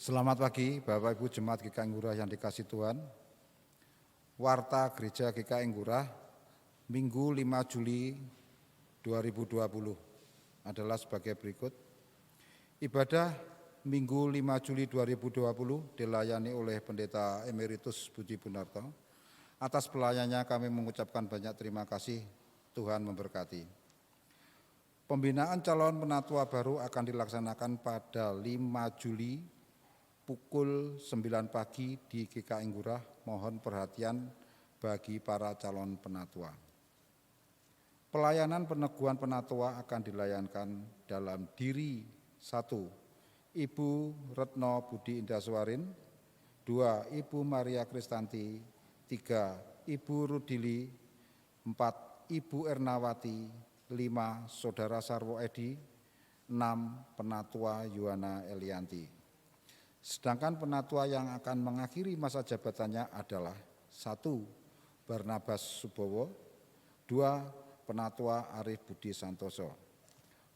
Selamat pagi Bapak Ibu Jemaat GKI Ngurah yang dikasihi Tuhan. Warta Gereja GKI Ngurah Minggu 5 Juli 2020 adalah sebagai berikut. Ibadah Minggu 5 Juli 2020 dilayani oleh Pendeta Emeritus Budi Bunarto. Atas pelayanannya kami mengucapkan banyak terima kasih. Tuhan memberkati. Pembinaan calon penatua baru akan dilaksanakan pada 5 Juli pukul 9 pagi di GKI Ngurah. Mohon perhatian bagi para calon penatua. Pelayanan peneguhan penatua akan dilayankan dalam diri 1. Ibu Retno Budi Indaswarin, 2. Ibu Maria Kristanti, 3. Ibu Rudili, 4. Ibu Ernawati, 5. Saudara Sarwo Edi, 6. Penatua Yuwana Elianti. Sedangkan penatua yang akan mengakhiri masa jabatannya adalah 1. Barnabas Subowo, 2. Penatua Arif Budi Santoso.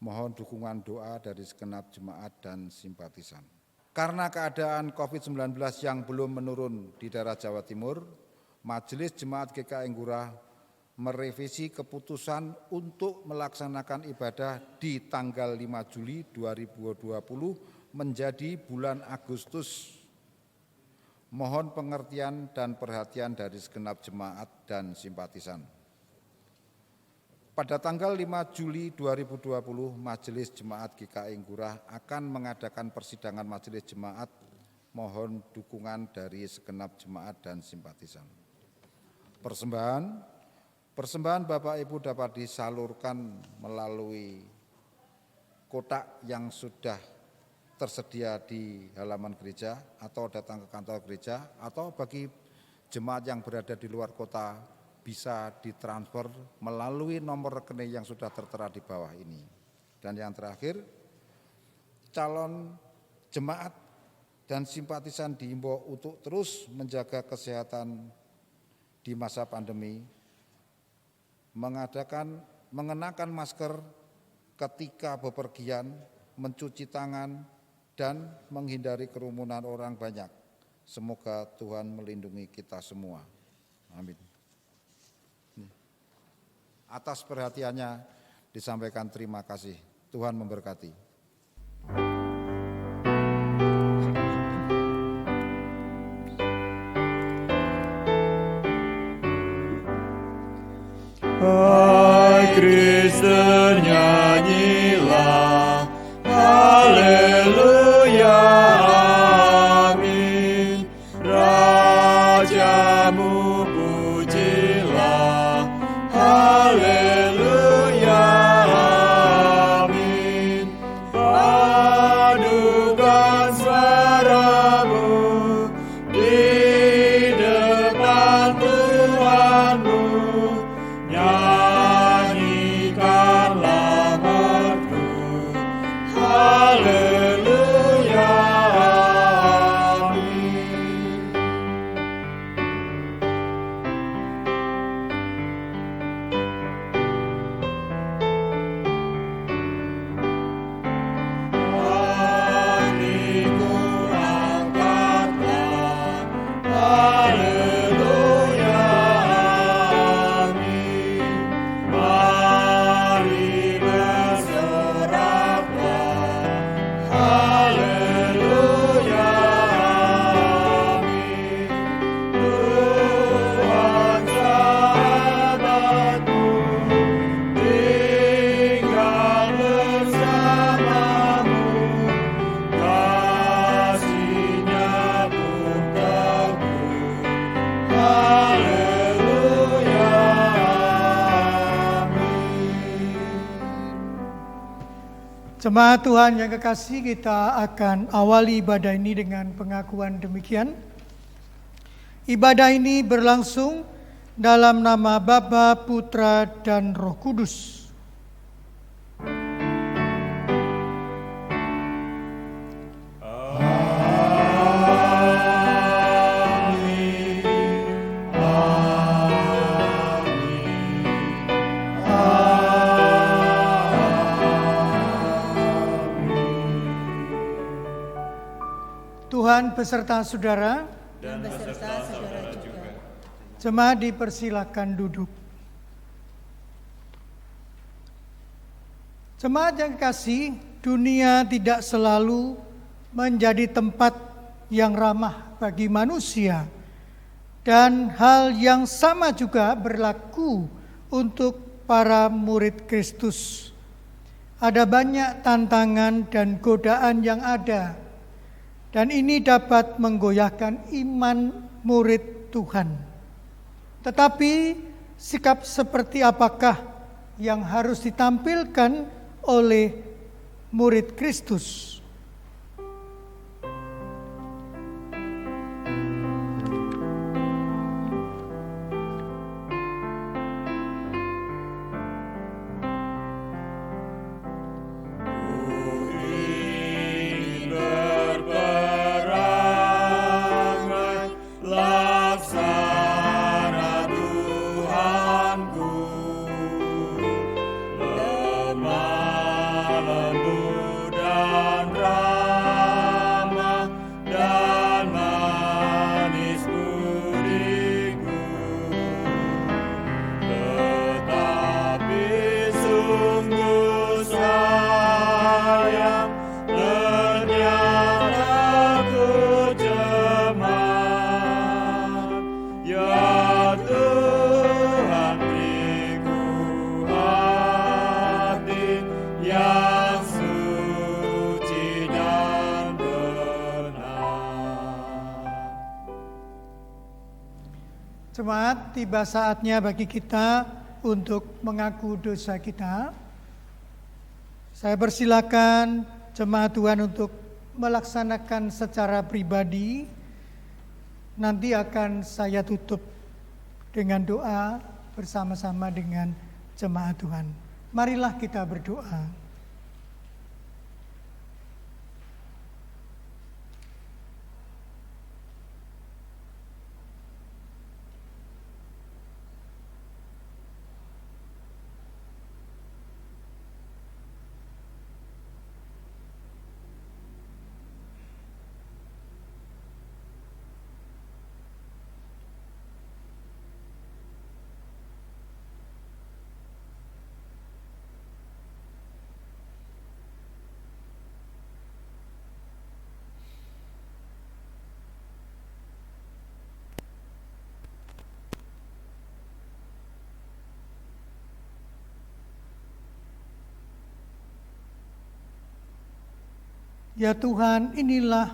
Mohon dukungan doa dari segenap jemaat dan simpatisan. Karena keadaan COVID-19 yang belum menurun di daerah Jawa Timur, Majelis Jemaat GKI Ngurah merevisi keputusan untuk melaksanakan ibadah di tanggal 5 Juli 2020 menjadi bulan Agustus. Mohon pengertian dan perhatian dari segenap jemaat dan simpatisan. Pada tanggal 5 Juli 2020, Majelis Jemaat GKI Ngurah akan mengadakan persidangan Majelis Jemaat. Mohon dukungan dari segenap jemaat dan simpatisan. Persembahan Bapak Ibu dapat disalurkan melalui kotak yang sudah tersedia di halaman gereja atau datang ke kantor gereja, atau bagi jemaat yang berada di luar kota bisa ditransfer melalui nomor rekening yang sudah tertera di bawah ini. Dan yang terakhir, calon jemaat dan simpatisan diimbau untuk terus menjaga kesehatan di masa pandemi, mengenakan masker ketika bepergian, mencuci tangan, dan menghindari kerumunan orang banyak. Semoga Tuhan melindungi kita semua. Amin. Atas perhatiannya disampaikan terima kasih. Tuhan memberkati. Hai Kristen, nyanyilah, haleluya, amin. Rajamu pujilah, haleluya, amin. Padukan suaramu di depan Tuhanmu, nyanyikanlah merdu, haleluya, amin. Hatiku angkatlah, haleluya, amin. Mari bersoraklah, haleluya, amin. Tuhan sahabatmu tinggal bersamamu, kasih-Nya pun teguh, haleluya, amin. Jemaat Tuhan yang kekasih, kita akan awali ibadah ini dengan pengakuan demikian. Ibadah ini berlangsung dalam nama Bapa, Putra, dan Roh Kudus. Tuhan beserta saudara. dan beserta saudara juga. Jemaat dipersilakan duduk. Jemaat yang kekasih, dunia tidak selalu menjadi tempat yang ramah bagi manusia. Dan hal yang sama juga berlaku untuk para murid Kristus. Ada banyak tantangan dan godaan yang ada. Dan ini dapat menggoyahkan iman murid Tuhan. Tetapi sikap seperti apakah yang harus ditampilkan oleh murid Kristus? Jemaat, tiba saatnya bagi kita untuk mengaku dosa kita. Saya persilakan jemaat Tuhan untuk melaksanakan secara pribadi. Nanti akan saya tutup dengan doa bersama-sama dengan jemaat Tuhan. Marilah kita berdoa. Ya Tuhan, inilah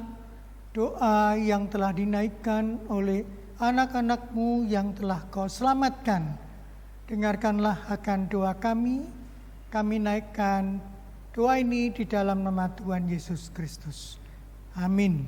doa yang telah dinaikkan oleh anak-anak-Mu yang telah Kau selamatkan. Dengarkanlah akan doa kami. Kami naikkan doa ini di dalam nama Tuhan Yesus Kristus. Amin.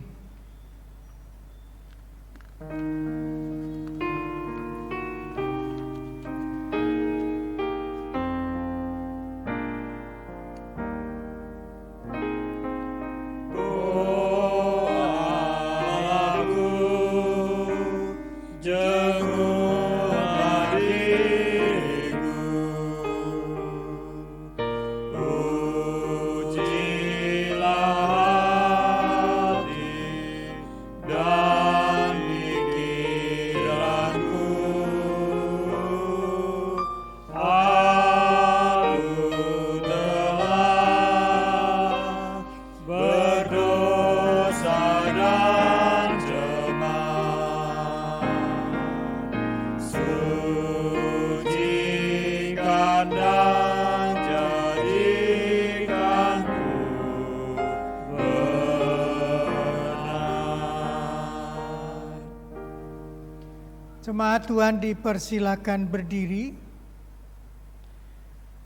Jemaat Tuhan dipersilakan berdiri.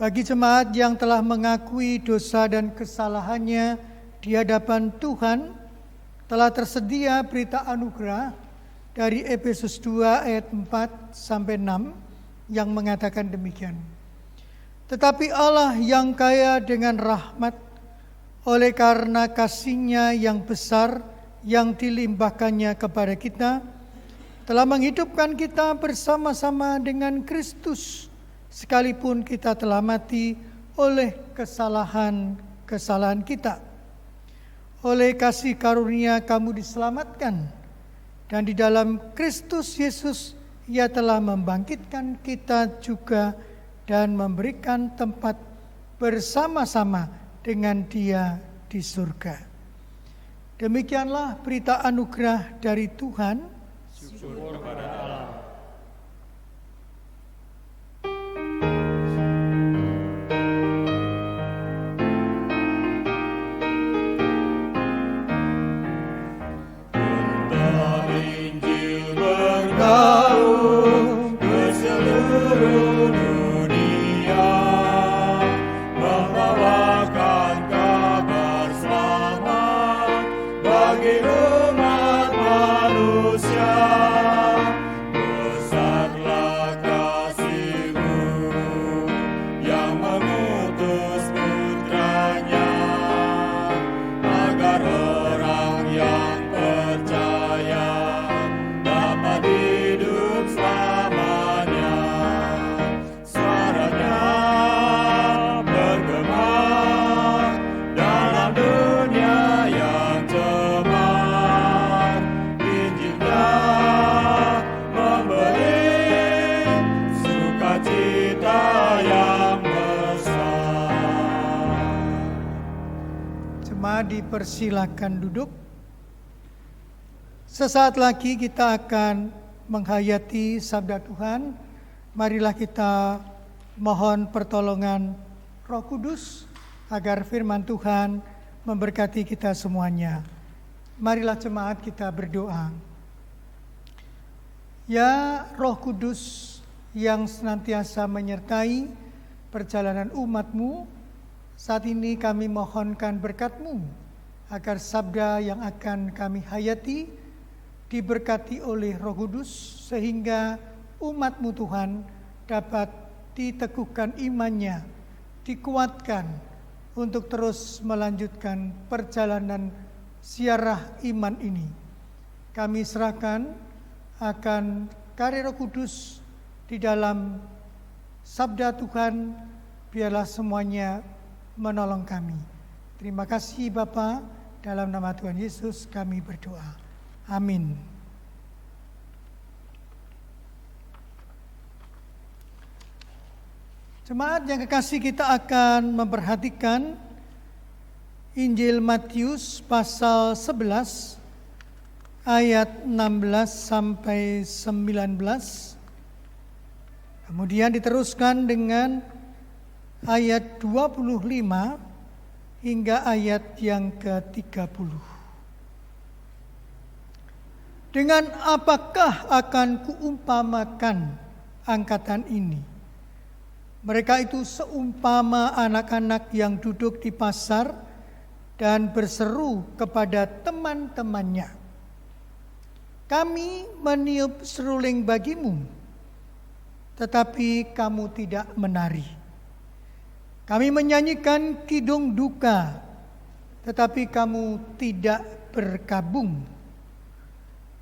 Bagi jemaat yang telah mengakui dosa dan kesalahannya di hadapan Tuhan, telah tersedia berita anugerah dari Efesus 2 ayat 4 sampai 6 yang mengatakan demikian. Tetapi Allah yang kaya dengan rahmat, oleh karena kasih-Nya yang besar yang dilimpahkannya kepada kita, telah menghidupkan kita bersama-sama dengan Kristus, sekalipun kita telah mati oleh kesalahan-kesalahan kita. oleh kasih karunia kamu diselamatkan, dan di dalam Kristus Yesus Ia telah membangkitkan kita juga dan memberikan tempat bersama-sama dengan Dia di surga. Demikianlah berita anugerah dari Tuhan. Syukur pada Allah. Dipersilakan duduk. Sesaat lagi kita akan menghayati sabda Tuhan. Marilah kita mohon pertolongan Roh Kudus agar firman Tuhan memberkati kita semuanya. Marilah jemaat kita berdoa. Ya Roh Kudus yang senantiasa menyertai perjalanan umat-Mu, saat ini kami mohonkan berkat-Mu agar sabda yang akan kami hayati diberkati oleh Roh Kudus, sehingga umat-Mu Tuhan dapat diteguhkan imannya, dikuatkan untuk terus melanjutkan perjalanan ziarah iman ini. Kami serahkan akan karya Roh Kudus di dalam sabda Tuhan, biarlah semuanya menolong kami. Terima kasih Bapa, dalam nama Tuhan Yesus kami berdoa. Amin. Jemaat yang kekasih, kita akan memperhatikan Injil Matius pasal 11 ayat 16 sampai 19. Kemudian diteruskan dengan ayat 25 hingga ayat yang ke-30. Dengan apakah akan kuumpamakan angkatan ini? Mereka itu seumpama anak-anak yang duduk di pasar dan berseru kepada teman-temannya, "Kami meniup seruling bagimu, tetapi kamu tidak menari. Kami menyanyikan kidung duka, tetapi kamu tidak berkabung."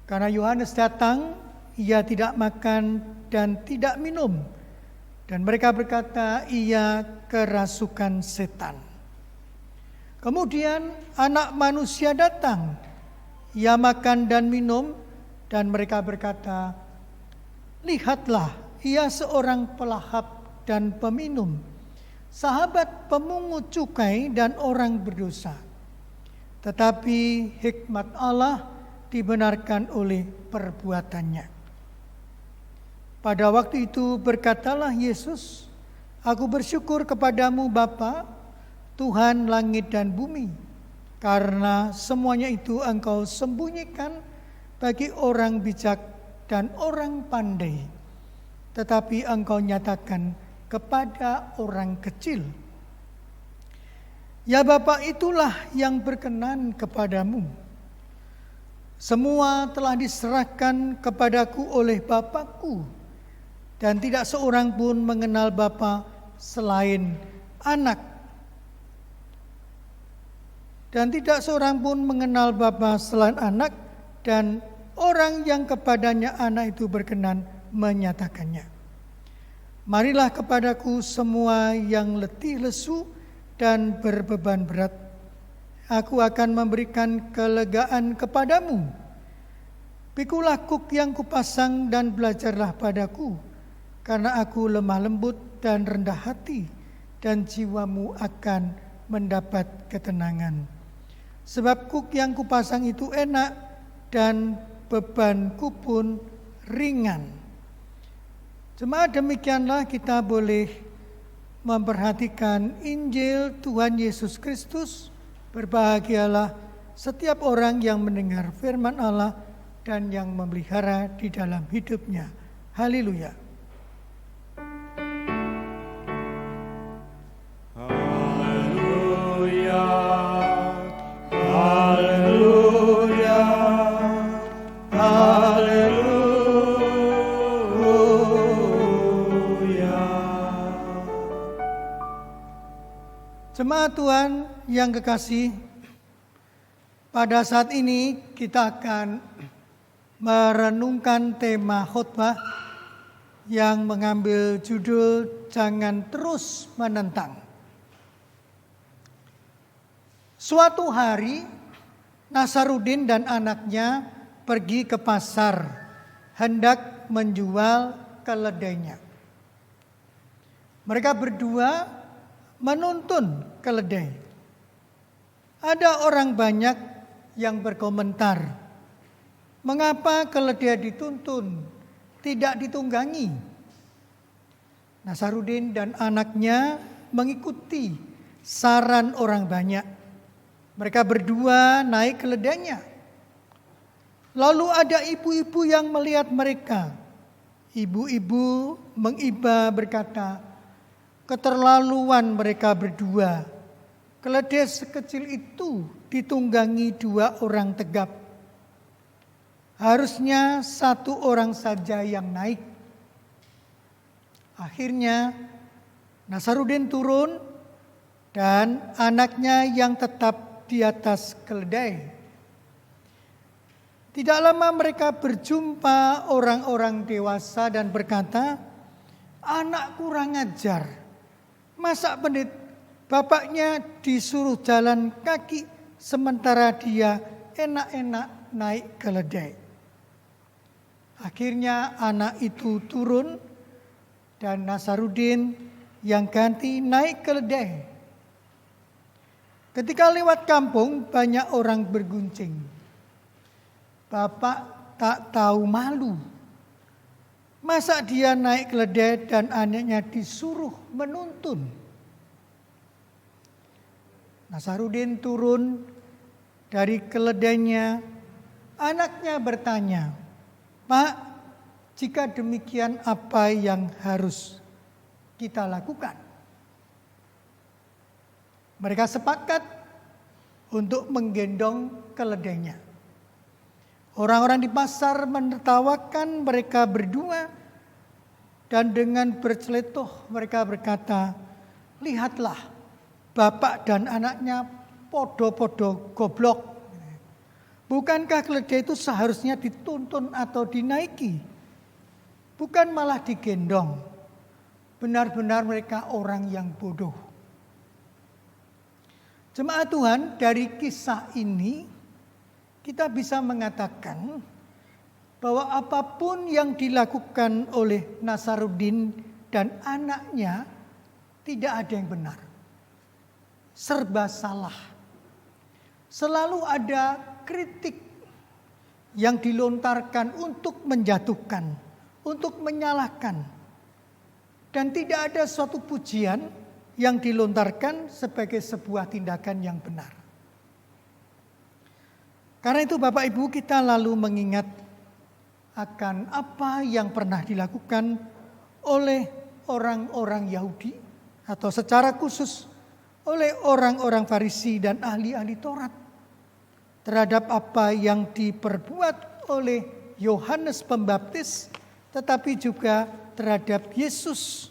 Karena Yohanes datang, ia tidak makan dan tidak minum, dan mereka berkata, "Ia kerasukan setan." Kemudian Anak Manusia datang, ia makan dan minum, dan mereka berkata, "Lihatlah, ia seorang pelahap dan peminum, sahabat pemungut cukai dan orang berdosa." Tetapi hikmat Allah dibenarkan oleh perbuatannya. Pada waktu itu berkatalah Yesus, "Aku bersyukur kepadamu Bapa, Tuhan langit dan bumi, karena semuanya itu Engkau sembunyikan bagi orang bijak dan orang pandai, tetapi Engkau nyatakan kepada orang kecil. Ya Bapa, itulah yang berkenan kepadamu. Semua telah diserahkan kepadaku oleh Bapakku, dan tidak seorang pun mengenal Bapa selain Anak, dan tidak seorang pun mengenal Bapa selain Anak, dan orang yang kepadanya Anak itu berkenan menyatakannya. Marilah kepadaku semua yang letih lesu dan berbeban berat, aku akan memberikan kelegaan kepadamu. Pikulah kuk yang kupasang dan belajarlah padaku, karena aku lemah lembut dan rendah hati, dan jiwamu akan mendapat ketenangan. Sebab kuk yang kupasang itu enak dan bebanku pun ringan. Jemaat, demikianlah kita boleh memperhatikan Injil Tuhan Yesus Kristus. Berbahagialah setiap orang yang mendengar firman Allah dan yang memelihara di dalam hidupnya. Haleluya. Haleluya. Haleluya. Haleluya. Jemaat Tuhan yang kekasih, pada saat ini kita akan merenungkan tema khotbah yang mengambil judul Jangan Terus Menentang. Suatu hari Nasarudin dan anaknya pergi ke pasar hendak menjual keledainya. Mereka berdua menuntun keledai. Ada orang banyak yang berkomentar, mengapa keledai dituntun, tidak ditunggangi? Nasarudin dan anaknya mengikuti saran orang banyak. Mereka berdua naik keledainya. Lalu ada ibu-ibu yang melihat mereka. Ibu-ibu mengiba berkata, keterlaluan mereka berdua. Keledai sekecil itu ditunggangi 2 orang tegap. Harusnya 1 orang saja yang naik. Akhirnya Nasarudin turun dan anaknya yang tetap di atas keledai. Tidak lama mereka berjumpa orang-orang dewasa dan berkata, anak kurang ajar. Masa bapaknya disuruh jalan kaki sementara dia enak-enak naik keledai. Akhirnya anak itu turun dan Nasarudin yang ganti naik keledai. Ketika lewat kampung, banyak orang berguncing. Bapak tak tahu malu. Masa dia naik keledai dan anaknya disuruh menuntun? Nasarudin turun dari keledainya. Anaknya bertanya, Pak, jika demikian apa yang harus kita lakukan? Mereka sepakat untuk menggendong keledainya. Orang-orang di pasar menertawakan mereka berdua dan dengan berceletuh mereka berkata, lihatlah bapak dan anaknya podo-podo goblok. Bukankah keledai itu seharusnya dituntun atau dinaiki? Bukan malah digendong. Benar-benar mereka orang yang bodoh. Jemaat Tuhan, dari kisah ini kita bisa mengatakan bahwa apapun yang dilakukan oleh Nasarudin dan anaknya tidak ada yang benar. Serba salah. Selalu ada kritik yang dilontarkan untuk menjatuhkan, untuk menyalahkan. Dan tidak ada suatu pujian yang dilontarkan sebagai sebuah tindakan yang benar. Karena itu Bapak Ibu, kita lalu mengingat akan apa yang pernah dilakukan oleh orang-orang Yahudi atau secara khusus oleh orang-orang Farisi dan ahli-ahli Taurat terhadap apa yang diperbuat oleh Yohanes Pembaptis, tetapi juga terhadap Yesus.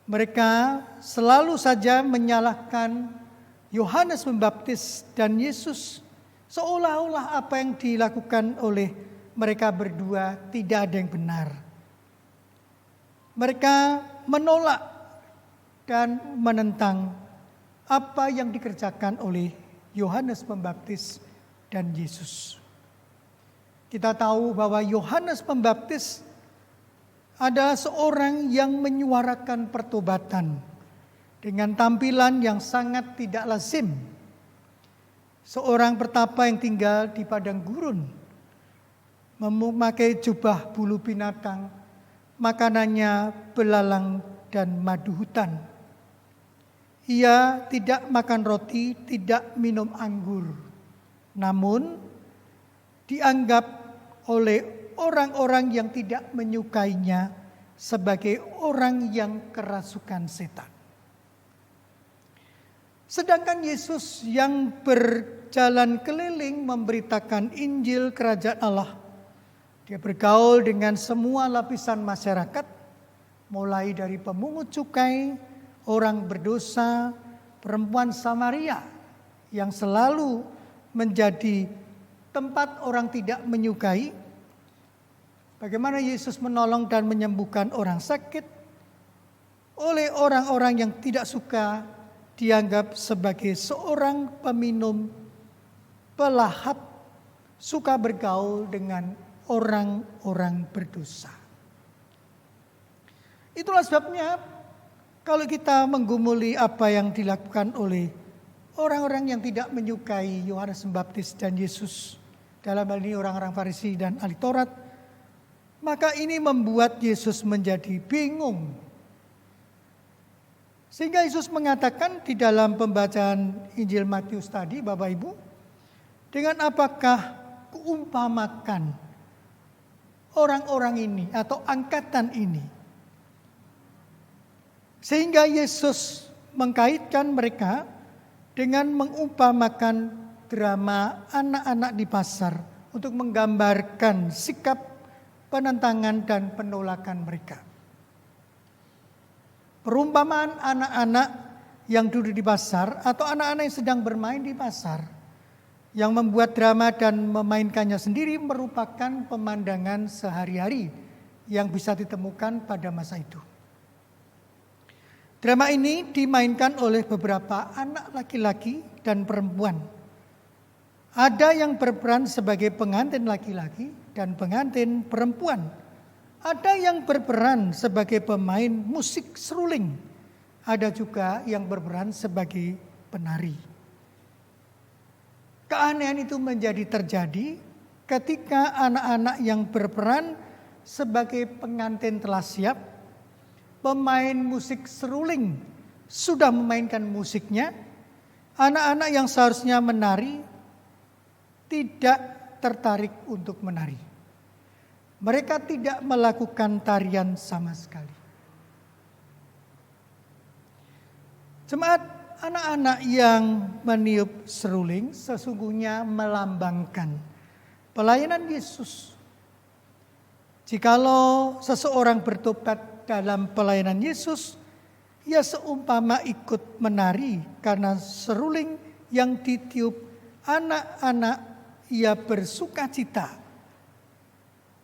Mereka selalu saja menyalahkan Yohanes Pembaptis dan Yesus, seolah-olah apa yang dilakukan oleh mereka berdua tidak ada yang benar. Mereka menolak dan menentang apa yang dikerjakan oleh Yohanes Pembaptis dan Yesus. Kita tahu bahwa Yohanes Pembaptis adalah seorang yang menyuarakan pertobatan dengan tampilan yang sangat tidak lazim. Seorang pertapa yang tinggal di padang gurun, memakai jubah bulu binatang, makanannya belalang dan madu hutan. Ia tidak makan roti, tidak minum anggur, namun dianggap oleh orang-orang yang tidak menyukainya sebagai orang yang kerasukan setan. Sedangkan Yesus yang berjalan keliling memberitakan Injil Kerajaan Allah, dia bergaul dengan semua lapisan masyarakat, mulai dari pemungut cukai, orang berdosa, perempuan Samaria yang selalu menjadi tempat orang tidak menyukai. Bagaimana Yesus menolong dan menyembuhkan orang sakit oleh orang-orang yang tidak suka dianggap sebagai seorang peminum pelahap, suka bergaul dengan orang-orang berdosa. Itulah sebabnya kalau kita menggumuli apa yang dilakukan oleh orang-orang yang tidak menyukai Yohanes Pembaptis dan Yesus, dalam hal ini orang-orang Farisi dan ahli Taurat, maka ini membuat Yesus menjadi bingung. Sehingga Yesus mengatakan di dalam pembacaan Injil Matius tadi, Bapak Ibu, dengan apakah kuumpamakan orang-orang ini atau angkatan ini. Sehingga Yesus mengkaitkan mereka dengan mengumpamakan drama anak-anak di pasar untuk menggambarkan sikap penentangan dan penolakan mereka. Perumpamaan anak-anak yang duduk di pasar atau anak-anak yang sedang bermain di pasar, yang membuat drama dan memainkannya sendiri merupakan pemandangan sehari-hari yang bisa ditemukan pada masa itu. Drama ini dimainkan oleh beberapa anak laki-laki dan perempuan. Ada yang berperan sebagai pengantin laki-laki dan pengantin perempuan. Ada yang berperan sebagai pemain musik seruling. Ada juga yang berperan sebagai penari. Keanehan itu menjadi terjadi ketika anak-anak yang berperan sebagai pengantin telah siap, pemain musik seruling sudah memainkan musiknya, anak-anak yang seharusnya menari tidak tertarik untuk menari. Mereka tidak melakukan tarian sama sekali. Jemaat, anak-anak yang meniup seruling sesungguhnya melambangkan pelayanan Yesus. Jikalau seseorang bertobat dalam pelayanan Yesus, ia seumpama ikut menari karena seruling yang ditiup anak-anak, ia bersuka cita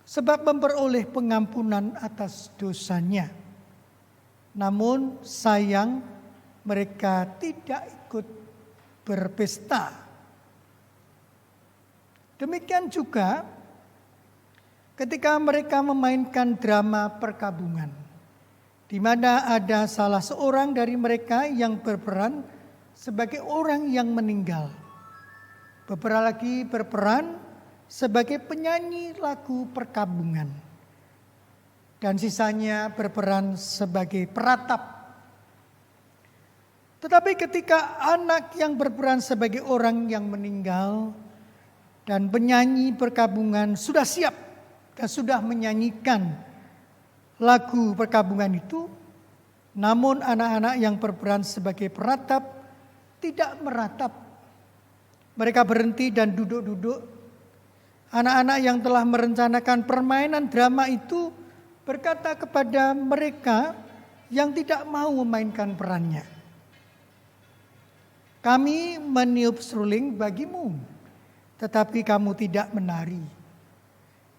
sebab memperoleh pengampunan atas dosanya. Namun sayang, mereka tidak ikut berpesta. Demikian juga ketika mereka memainkan drama perkabungan, di mana ada salah seorang dari mereka yang berperan sebagai orang yang meninggal. Beberapa lagi berperan sebagai penyanyi lagu perkabungan. Dan sisanya berperan sebagai peratap. Tetapi ketika anak yang berperan sebagai orang yang meninggal dan penyanyi perkabungan sudah siap dan sudah menyanyikan lagu perkabungan itu, namun anak-anak yang berperan sebagai peratap tidak meratap. Mereka berhenti dan duduk-duduk. Anak-anak yang telah merencanakan permainan drama itu berkata kepada mereka yang tidak mau memainkan perannya, "Kami meniup seruling bagimu, tetapi kamu tidak menari.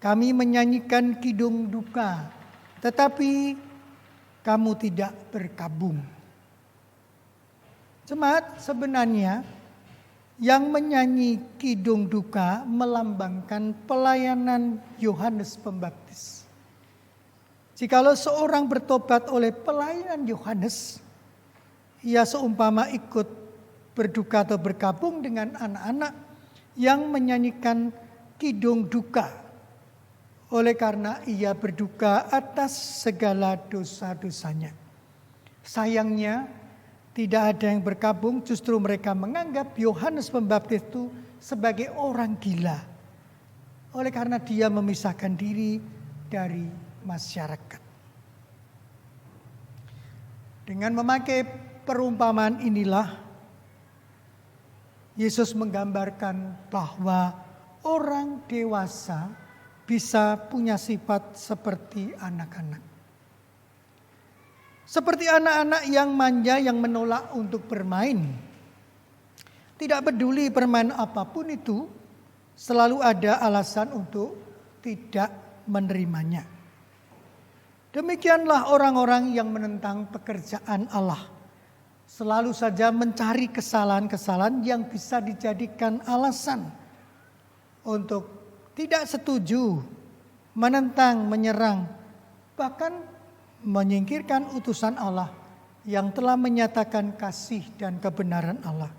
Kami menyanyikan kidung duka, tetapi kamu tidak berkabung." Jemaat, sebenarnya yang menyanyi kidung duka melambangkan pelayanan Yohanes Pembaptis. Jikalau seorang bertobat oleh pelayanan Yohanes, ia seumpama ikut berduka atau bergabung dengan anak-anak yang menyanyikan kidung duka, oleh karena ia berduka atas segala dosa-dosanya. Sayangnya tidak ada yang bergabung, justru mereka menganggap Yohanes Pembaptis itu sebagai orang gila, oleh karena dia memisahkan diri dari masyarakat. Dengan memakai perumpamaan inilah Yesus menggambarkan bahwa orang dewasa bisa punya sifat seperti anak-anak. Seperti anak-anak yang manja yang menolak untuk bermain. Tidak peduli permainan apapun itu, selalu ada alasan untuk tidak menerimanya. Demikianlah orang-orang yang menentang pekerjaan Allah. Selalu saja mencari kesalahan-kesalahan yang bisa dijadikan alasan untuk tidak setuju, menentang, menyerang, bahkan menyingkirkan utusan Allah yang telah menyatakan kasih dan kebenaran Allah.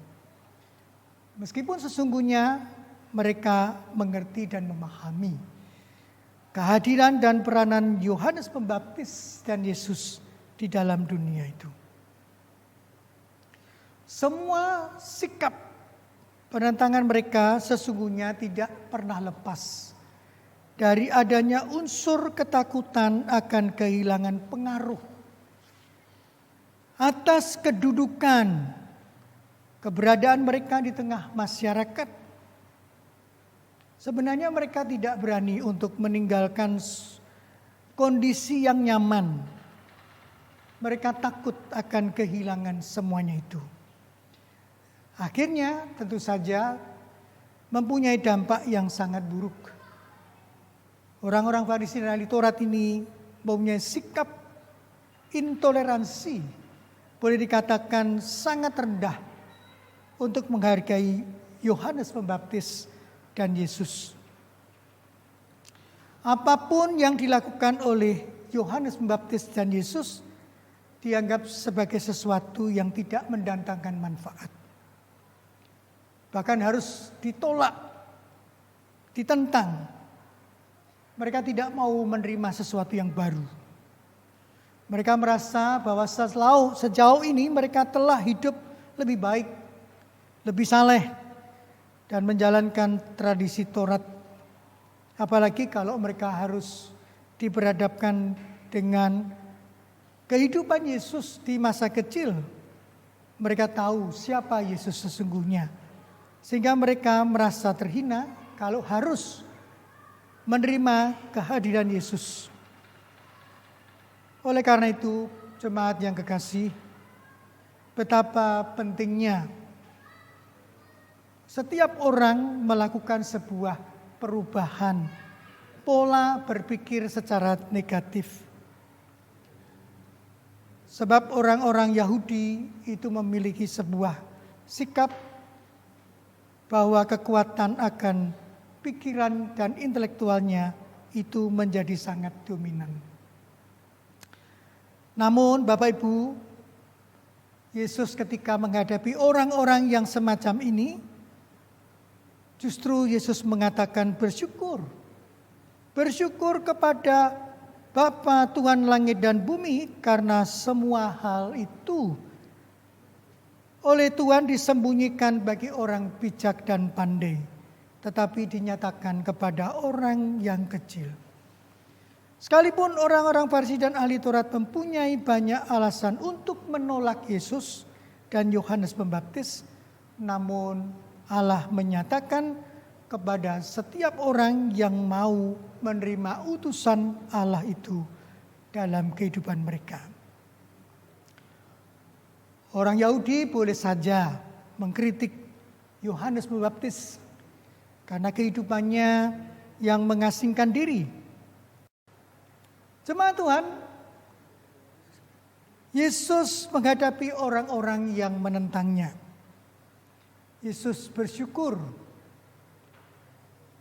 Meskipun sesungguhnya mereka mengerti dan memahami kehadiran dan peranan Yohanes Pembaptis dan Yesus di dalam dunia itu. Semua sikap penentangan mereka sesungguhnya tidak pernah lepas dari adanya unsur ketakutan akan kehilangan pengaruh atas kedudukan, keberadaan mereka di tengah masyarakat. Sebenarnya mereka tidak berani untuk meninggalkan kondisi yang nyaman. Mereka takut akan kehilangan semuanya itu. Akhirnya tentu saja mempunyai dampak yang sangat buruk. Orang-orang Farisi dan ahli Taurat ini mempunyai sikap intoleransi, boleh dikatakan sangat rendah untuk menghargai Yohanes Pembaptis dan Yesus. Apapun yang dilakukan oleh Yohanes Pembaptis dan Yesus dianggap sebagai sesuatu yang tidak mendatangkan manfaat. Bahkan harus ditolak, ditentang. Mereka tidak mau menerima sesuatu yang baru. Mereka merasa bahwa sejauh ini mereka telah hidup lebih baik, lebih saleh, dan menjalankan tradisi Taurat. Apalagi kalau mereka harus diperhadapkan dengan kehidupan Yesus di masa kecil. Mereka tahu siapa Yesus sesungguhnya. Sehingga mereka merasa terhina kalau harus menerima kehadiran Yesus. Oleh karena itu, jemaat yang kekasih, betapa pentingnya setiap orang melakukan sebuah perubahan pola berpikir secara negatif. Sebab orang-orang Yahudi itu memiliki sebuah sikap bahwa kekuatan akan pikiran dan intelektualnya itu menjadi sangat dominan. Namun Bapak Ibu, Yesus ketika menghadapi orang-orang yang semacam ini, justru Yesus mengatakan bersyukur. Bersyukur kepada Bapa Tuhan langit dan bumi karena semua hal itu oleh Tuhan disembunyikan bagi orang bijak dan pandai, tetapi dinyatakan kepada orang yang kecil. Sekalipun orang-orang Farisi dan ahli Taurat mempunyai banyak alasan untuk menolak Yesus dan Yohanes Pembaptis, namun Allah menyatakan kepada setiap orang yang mau menerima utusan Allah itu dalam kehidupan mereka. Orang Yahudi boleh saja mengkritik Yohanes Pembaptis karena kehidupannya yang mengasingkan diri. Jemaat Tuhan, Yesus menghadapi orang-orang yang menentangnya. Yesus bersyukur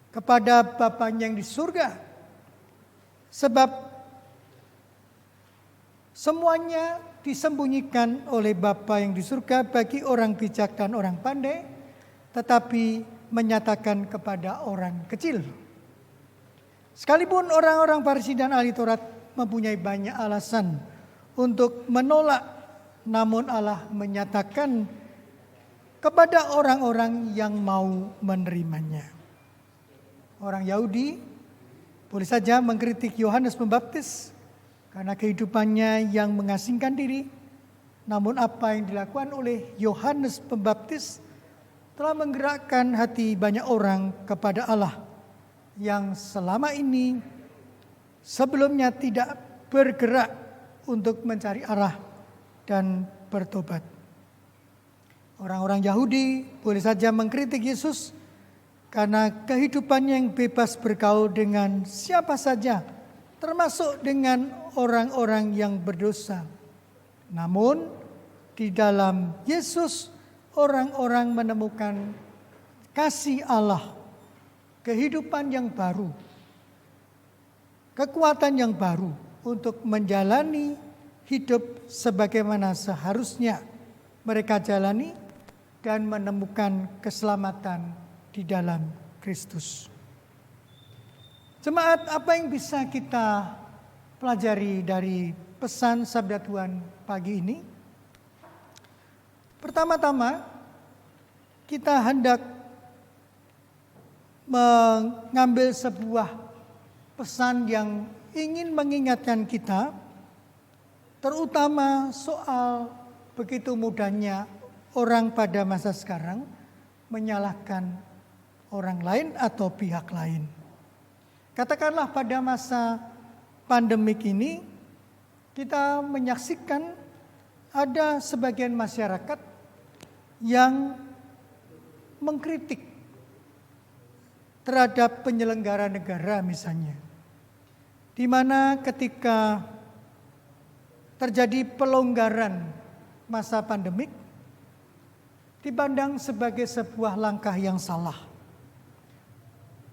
kepada Bapanya yang di surga, sebab semuanya disembunyikan oleh Bapa yang di surga bagi orang bijak dan orang pandai, tetapi menyatakan kepada orang kecil. Sekalipun orang-orang Farisi dan ahli Taurat mempunyai banyak alasan untuk menolak, namun Allah menyatakan kepada orang-orang yang mau menerimanya. Orang Yahudi boleh saja mengkritik Yohanes Pembaptis karena kehidupannya yang mengasingkan diri. Namun apa yang dilakukan oleh Yohanes Pembaptis telah menggerakkan hati banyak orang kepada Allah yang selama ini sebelumnya tidak bergerak untuk mencari arah dan bertobat. Orang-orang Yahudi boleh saja mengkritik Yesus karena kehidupannya yang bebas bergaul dengan siapa saja, termasuk dengan orang-orang yang berdosa. Namun di dalam Yesus orang-orang menemukan kasih Allah, kehidupan yang baru, kekuatan yang baru untuk menjalani hidup sebagaimana seharusnya mereka jalani dan menemukan keselamatan di dalam Kristus. Jemaat, apa yang bisa kita pelajari dari pesan sabda Tuhan pagi ini? Pertama-tama, kita hendak mengambil sebuah pesan yang ingin mengingatkan kita, terutama soal begitu mudahnya orang pada masa sekarang menyalahkan orang lain atau pihak lain. Katakanlah pada masa pandemik ini kita menyaksikan ada sebagian masyarakat yang mengkritik terhadap penyelenggara negara misalnya, di mana ketika terjadi pelonggaran masa pandemik dipandang sebagai sebuah langkah yang salah.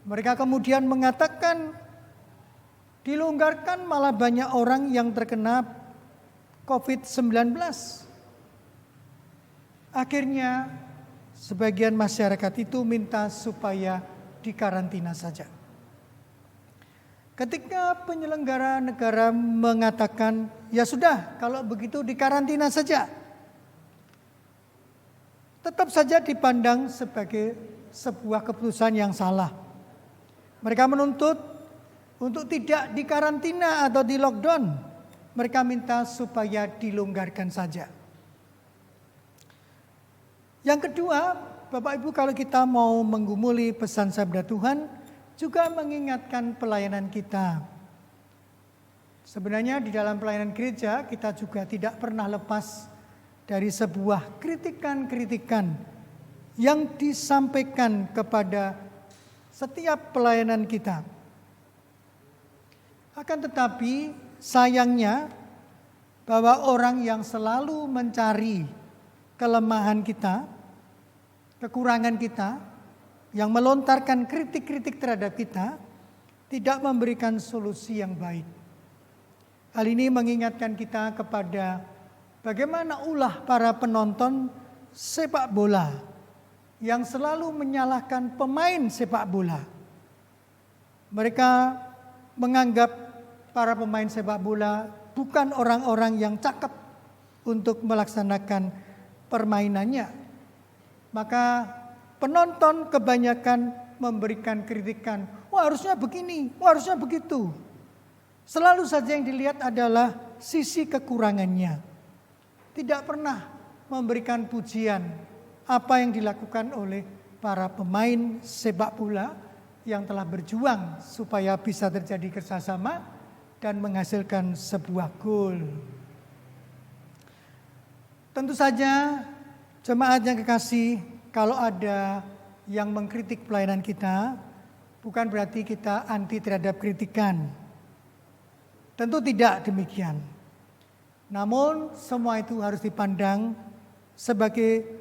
Mereka kemudian mengatakan dilonggarkan malah banyak orang yang terkena COVID-19. Akhirnya sebagian masyarakat itu minta supaya dikarantina saja. Ketika penyelenggara negara mengatakan, ya sudah kalau begitu dikarantina saja, tetap saja dipandang sebagai sebuah keputusan yang salah. Mereka menuntut untuk tidak dikarantina atau di lockdown. Mereka minta supaya dilonggarkan saja. Yang kedua, Bapak Ibu, kalau kita mau menggumuli pesan sabda Tuhan, juga mengingatkan pelayanan kita. Sebenarnya di dalam pelayanan gereja kita juga tidak pernah lepas dari sebuah kritikan-kritikan yang disampaikan kepada setiap pelayanan kita. Akan tetapi sayangnya bahwa orang yang selalu mencari kelemahan kita, kekurangan kita, yang melontarkan kritik-kritik terhadap kita, tidak memberikan solusi yang baik. Hal ini mengingatkan kita kepada bagaimana ulah para penonton sepak bola yang selalu menyalahkan pemain sepak bola. Mereka menganggap para pemain sepak bola bukan orang-orang yang cakep untuk melaksanakan permainannya. Maka penonton kebanyakan memberikan kritikan, wah harusnya begini, wah harusnya begitu. Selalu saja yang dilihat adalah sisi kekurangannya. Tidak pernah memberikan pujian apa yang dilakukan oleh para pemain sepak bola yang telah berjuang supaya bisa terjadi kerjasama dan menghasilkan sebuah gol. Tentu saja jemaat yang kekasih, kalau ada yang mengkritik pelayanan kita, bukan berarti kita anti terhadap kritikan. Tentu tidak demikian. Namun semua itu harus dipandang sebagai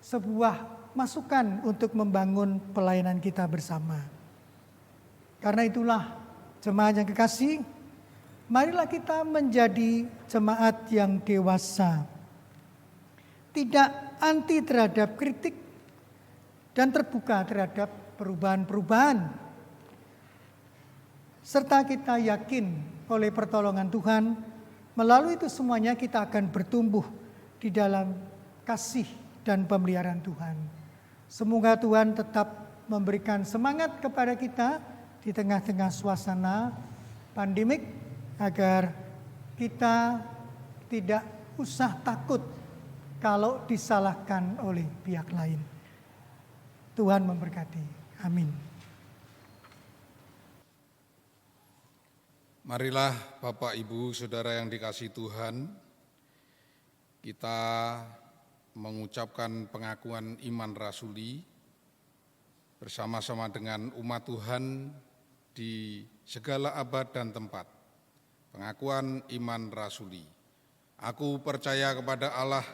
sebuah masukan untuk membangun pelayanan kita bersama. Karena itulah jemaat yang kekasih, marilah kita menjadi jemaat yang dewasa, tidak anti terhadap kritik dan terbuka terhadap perubahan-perubahan. Serta kita yakin oleh pertolongan Tuhan, melalui itu semuanya kita akan bertumbuh di dalam kasih dan pemeliharaan Tuhan. Semoga Tuhan tetap memberikan semangat kepada kita di tengah-tengah suasana pandemik, agar kita tidak usah takut kalau disalahkan oleh pihak lain. Tuhan memberkati. Amin. Marilah Bapak, Ibu, Saudara yang dikasihi Tuhan, kita mengucapkan pengakuan iman rasuli bersama-sama dengan umat Tuhan di segala abad dan tempat. Pengakuan iman rasuli. Aku percaya kepada Allah,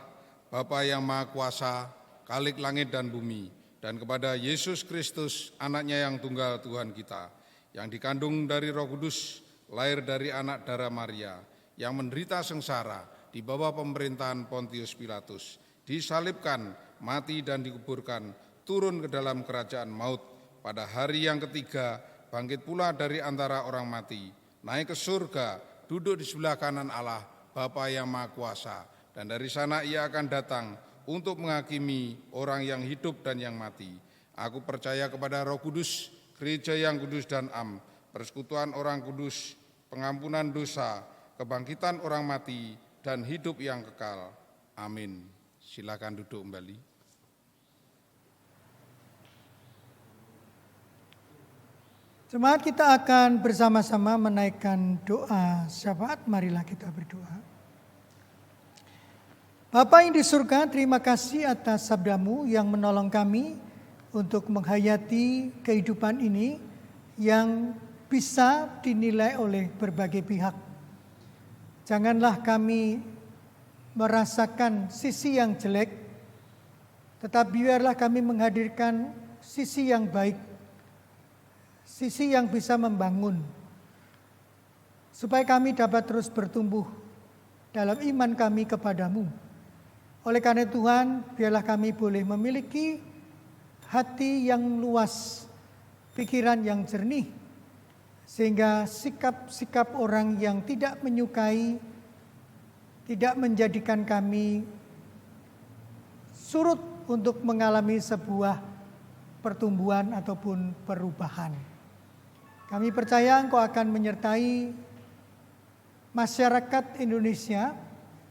Bapa yang Maha Kuasa, Khalik langit dan bumi, dan kepada Yesus Kristus, anaknya yang tunggal Tuhan kita, yang dikandung dari Roh Kudus, lahir dari anak darah Maria, yang menderita sengsara di bawah pemerintahan Pontius Pilatus, disalibkan, mati dan dikuburkan, turun ke dalam kerajaan maut, pada hari yang ketiga bangkit pula dari antara orang mati, naik ke surga, duduk di sebelah kanan Allah, Bapa yang Maha Kuasa, dan dari sana ia akan datang untuk menghakimi orang yang hidup dan yang mati. Aku percaya kepada Roh Kudus, gereja yang kudus dan am, persekutuan orang kudus, pengampunan dosa, kebangkitan orang mati, dan hidup yang kekal. Amin. Silakan duduk kembali. Jemaat, kita akan bersama-sama menaikkan doa syafaat. Marilah kita berdoa. Bapa yang di surga, terima kasih atas sabda-Mu yang menolong kami untuk menghayati kehidupan ini yang bisa dinilai oleh berbagai pihak. Janganlah kami merasakan sisi yang jelek, tetapi biarlah kami menghadirkan sisi yang baik, sisi yang bisa membangun, supaya kami dapat terus bertumbuh dalam iman kami kepadamu. Oleh karena Tuhan, biarlah kami boleh memiliki hati yang luas, pikiran yang jernih, sehingga sikap-sikap orang yang tidak menyukai tidak menjadikan kami surut untuk mengalami sebuah pertumbuhan ataupun perubahan. Kami percaya Engkau akan menyertai masyarakat Indonesia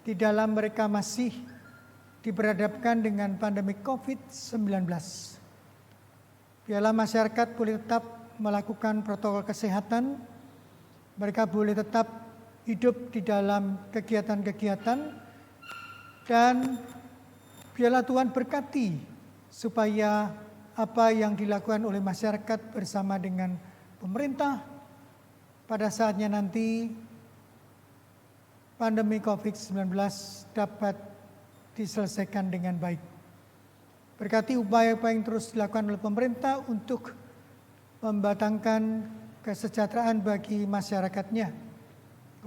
di dalam mereka masih diperhadapkan dengan pandemi COVID-19. Biarlah masyarakat boleh tetap melakukan protokol kesehatan, mereka boleh tetap hidup di dalam kegiatan-kegiatan, dan biarlah Tuhan berkati supaya apa yang dilakukan oleh masyarakat bersama dengan pemerintah pada saatnya nanti pandemi COVID-19 dapat diselesaikan dengan baik. Berkati upaya-upaya yang terus dilakukan oleh pemerintah untuk membatangkan kesejahteraan bagi masyarakatnya.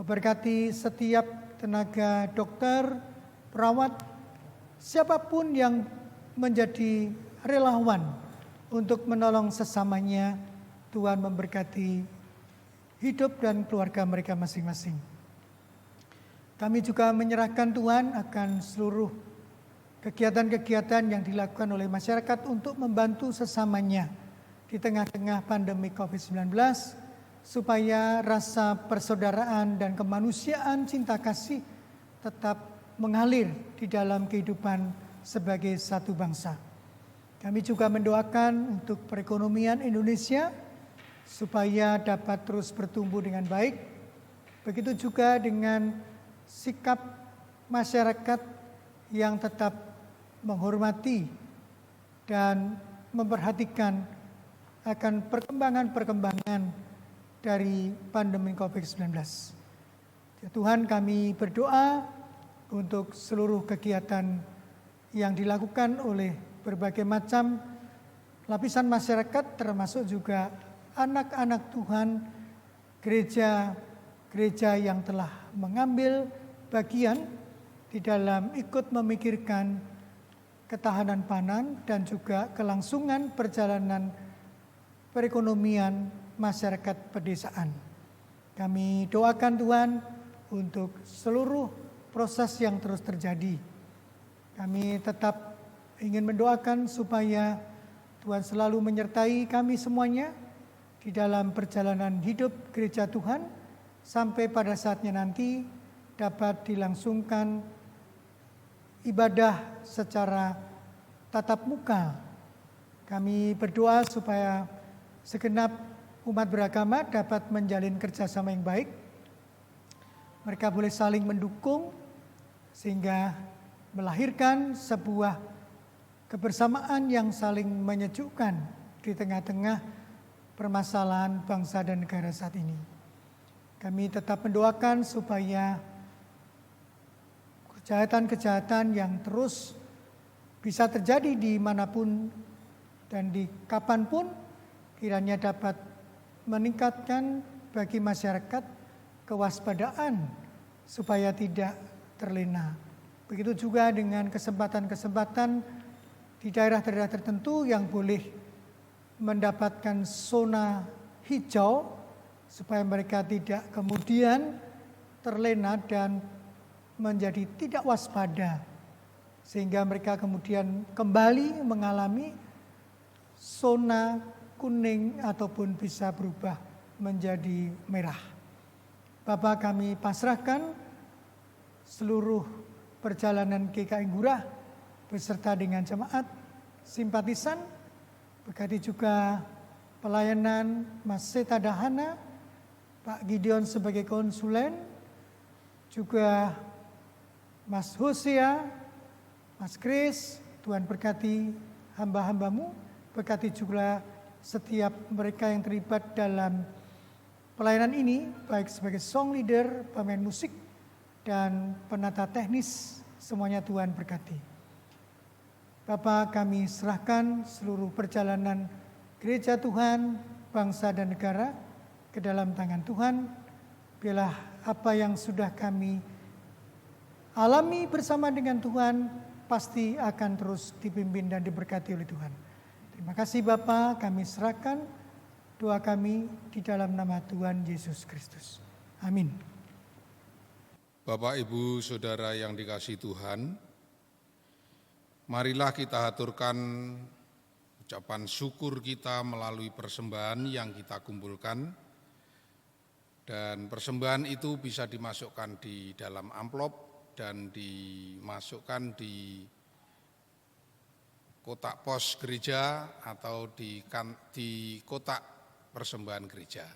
Berkati setiap tenaga dokter, perawat, siapapun yang menjadi relawan untuk menolong sesamanya. Tuhan memberkati hidup dan keluarga mereka masing-masing. Kami juga menyerahkan Tuhan akan seluruh kegiatan-kegiatan yang dilakukan oleh masyarakat untuk membantu sesamanya di tengah-tengah pandemi COVID-19, supaya rasa persaudaraan dan kemanusiaan, cinta kasih tetap mengalir di dalam kehidupan sebagai satu bangsa. Kami juga mendoakan untuk perekonomian Indonesia supaya dapat terus bertumbuh dengan baik. Begitu juga dengan sikap masyarakat yang tetap menghormati dan memperhatikan akan perkembangan-perkembangan dari pandemi COVID-19. Ya Tuhan, kami berdoa untuk seluruh kegiatan yang dilakukan oleh berbagai macam lapisan masyarakat, termasuk juga anak-anak Tuhan, gereja yang telah mengambil bagian di dalam ikut memikirkan ketahanan pangan dan juga kelangsungan perjalanan perekonomian masyarakat pedesaan. Kami doakan Tuhan untuk seluruh proses yang terus terjadi. Kami tetap ingin mendoakan supaya Tuhan selalu menyertai kami semuanya di dalam perjalanan hidup gereja Tuhan sampai pada saatnya nanti dapat dilangsungkan ibadah secara tatap muka. Kami berdoa supaya segenap umat beragama dapat menjalin kerjasama yang baik. Mereka boleh saling mendukung sehingga melahirkan sebuah kebersamaan yang saling menyejukkan di tengah-tengah permasalahan bangsa dan negara saat ini. Kami tetap mendoakan supaya kejahatan-kejahatan yang terus bisa terjadi di manapun dan di kapanpun kiranya dapat meningkatkan bagi masyarakat kewaspadaan supaya tidak terlena. Begitu juga dengan kesempatan-kesempatan di daerah-daerah tertentu yang boleh mendapatkan zona hijau supaya mereka tidak kemudian terlena dan menjadi tidak waspada sehingga mereka kemudian kembali mengalami zona kuning ataupun bisa berubah menjadi merah. Bapak, kami pasrahkan seluruh perjalanan GKI Ngurah beserta dengan jemaat simpatisan, berkati juga pelayanan Mas Seta Dahana, Pak Gideon sebagai konsulen, juga Mas Hosea, Mas Kris. Tuhan berkati hamba-hambamu, berkati juga setiap mereka yang terlibat dalam pelayanan ini, baik sebagai song leader, pemain musik, dan penata teknis, semuanya Tuhan berkati. Bapak, kami serahkan seluruh perjalanan gereja Tuhan, bangsa dan negara ke dalam tangan Tuhan. Biarlah apa yang sudah kami alami bersama dengan Tuhan pasti akan terus dipimpin dan diberkati oleh Tuhan. Terima kasih Bapa, kami serahkan doa kami di dalam nama Tuhan Yesus Kristus. Amin. Bapak, Ibu, Saudara yang dikasihi Tuhan, marilah kita haturkan ucapan syukur kita melalui persembahan yang kita kumpulkan. Dan persembahan itu bisa dimasukkan di dalam amplop dan dimasukkan di kotak pos gereja atau di kotak persembahan gereja.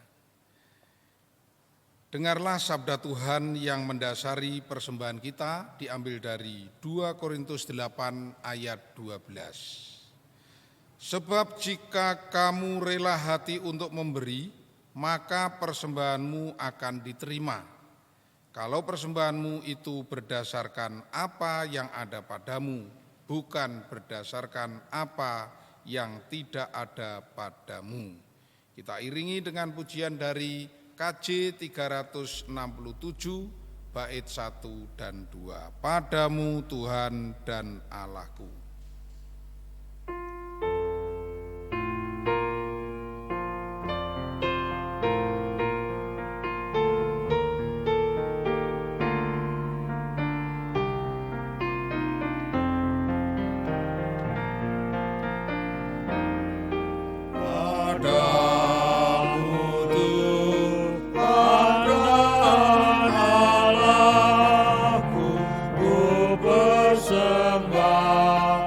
Dengarlah sabda Tuhan yang mendasari persembahan kita, diambil dari 2 Korintus 8 ayat 12. Sebab jika kamu rela hati untuk memberi, maka persembahanmu akan diterima. Kalau persembahanmu itu berdasarkan apa yang ada padamu, bukan berdasarkan apa yang tidak ada padamu. Kita iringi dengan pujian dari KJ 367 bait 1 dan 2. Padamu Tuhan dan Allahku. Bersembah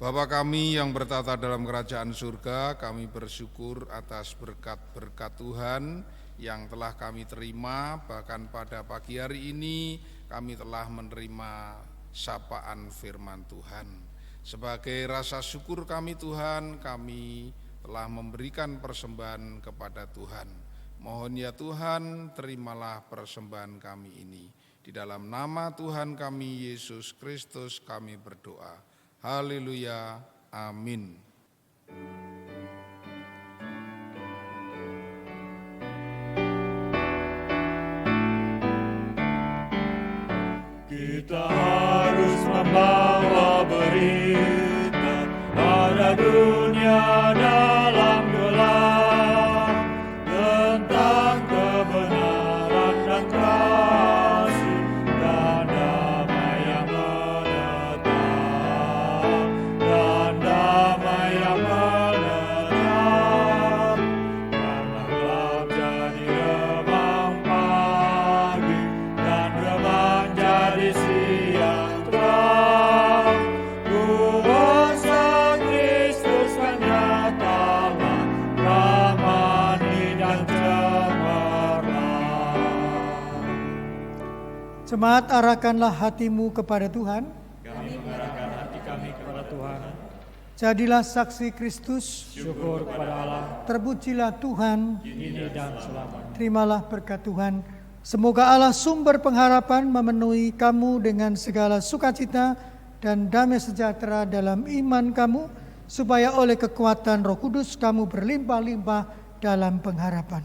Bapa kami yang bertata dalam kerajaan surga, kami bersyukur atas berkat-berkat Tuhan yang telah kami terima. Bahkan pada pagi hari ini kami telah menerima sapaan firman Tuhan. Sebagai rasa syukur kami Tuhan, kami telah memberikan persembahan kepada Tuhan. Mohon ya Tuhan, terimalah persembahan kami ini. Di dalam nama Tuhan kami Yesus Kristus kami berdoa. Haleluya, amin. Kita harus membawa berita pada dunia dalam gelap tentang kebenaran dan kasih dan damai yang menetap, dan damai yang menetap. Karena gelap jadi remang pagi dan remang jadi siang terang. Kuasa Kristus kan nyatalah, ramani dan cemerlang. Jemaat, arahkanlah hatimu kepada Tuhan. Kami mengarahkan hati kami kepada Tuhan. Jadilah saksi Kristus. Syukur kepada Allah, Terpujilah Tuhan. kini dan selamanya. Terimalah berkat Tuhan. Semoga Allah sumber pengharapan memenuhi kamu dengan segala sukacita dan damai sejahtera dalam iman kamu, supaya oleh kekuatan Roh Kudus kamu berlimpah-limpah dalam pengharapan.